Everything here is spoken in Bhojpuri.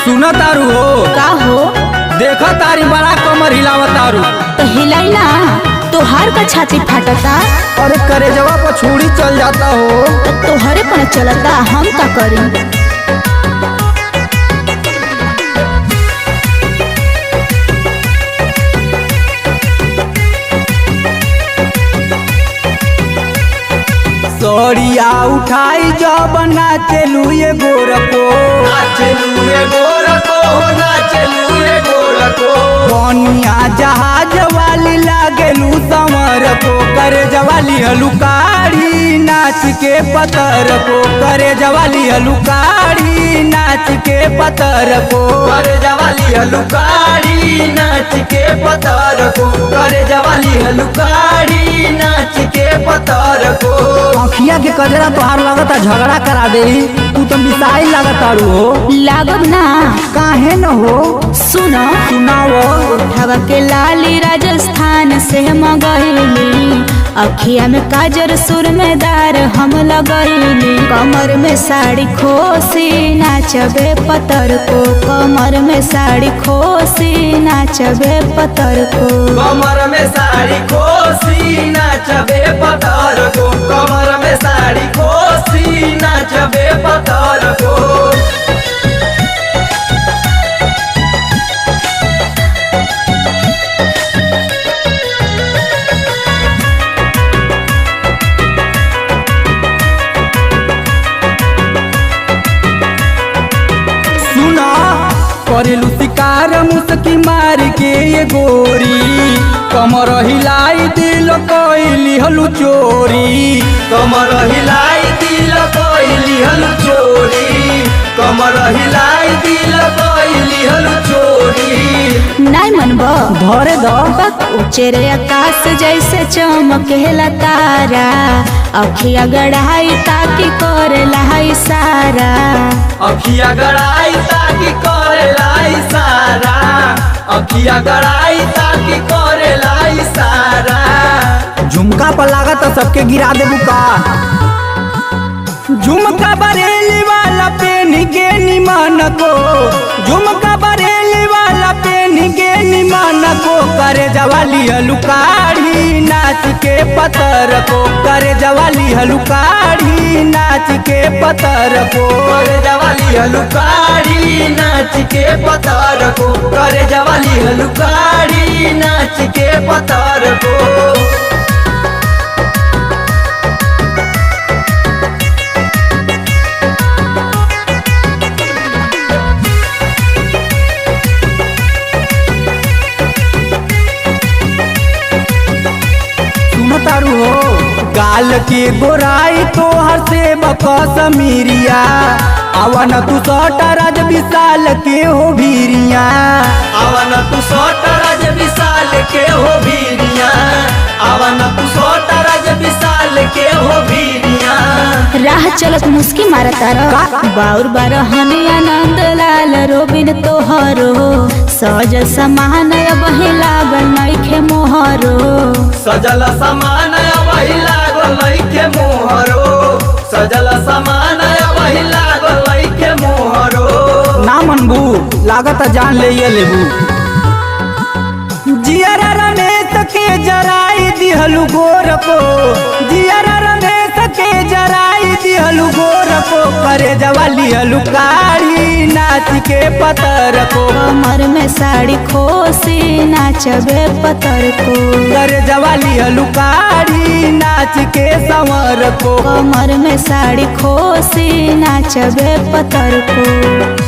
सुना तारू हो का हो? देखा तारी बड़ा कमर हिलावा तारू। तो हिलाई ना, तोहार का छाती फाटता। अरे करे जवा पर छुरी चल जाता हो। तो तोहरे पर चलता, हम का करी? सड़िया उठाई जब नाचेलू ये गोरको, नाचेलू ये गोरको, नाचेलू ये गोरको। बनिया जहाज वाली लागेलू समर को, करे जवाली हलुकारी नाच के पतर को, करे जवाली हलुकारी नाच के पतर को, करे जवाली हलुकारी नाच के पतर को, करे जवाली हलुकारी नाच के पतर को। अखिया के कजरा तोहार लगता झगड़ा करा दे, तू तो मिसाइल लगतारू हो। लागब ना, काहे न हो? सुनो सुनाओ। उठावा के लाली राजस्थान से मंगैली, अखिया में काजर सुर में दार हम लगैली। कमर में साड़ी खोसी नाचबे पतर को, कमर में साड़ी खोसी नाचबे पतर को, कमर में साड़ी खोसी नाचबे पतर को, कमर में साड़ी खोसी नाचबे पतर को। करेलू शिकार मुस्की मार के ये गोरी, कमर हिलाई दिल कोइली हलू चोरी, कमर हिलाई दिल कोइली हलू चोरी, कमर हिलाई दिल कोइली हलू चोरी। नाय मनबो धरे दो उचेरे आकाश जैसे चमकेला तारा, अखिया गड़ाई ताकि करेला इशारा, अखिया गड़ाई ताकि करेला इशारा, अखिया गड़ाई ताकि करेला इशारा। झुमका पर लागत सबके गिरा देबू का? झुमका बरेली वाला पेन के निमान को, झुमका बरेली वाला पेन के निमान को, करे जवाली हलुकारी नाच के पतर को, करे जवाली हलुकारी नाच के पतर को, करे जवाली हलुकारी नाच के पतर को, करे जवाली हलुकारी नाच के पतर को। तारू हो गाल के गोराई तोहर से बकस मीरिया, आवन तू सटरज विशाल के हो भीरिया, आवन तू सटरज विशाल के हो भीरिया, आवन तू सटरज विशाल के हो भीरिया। राह चलत मुस्की मारता रह, बाउर बारहन आनंद लाल रोबिन तोहरो, सजल समान बही लागल नइखे मोहरो, सजल समान वही लागल नइखे मोहरो, सजल समान वही लागल नइखे मोहरो। ना मनबू लागत जान ले ये लेबू। जियरा रमेश के जराई दिहलु गोर को, जियरा रमेश के जराई दिहलु गोर को, करे जवाली हलुकारी नाच के पतर को, कमर में साड़ी खोसी नाचबे पतर को, करे जवाली हलुकारी नाच के संवर को, कमर में साड़ी खोसी नाचबे पतर को।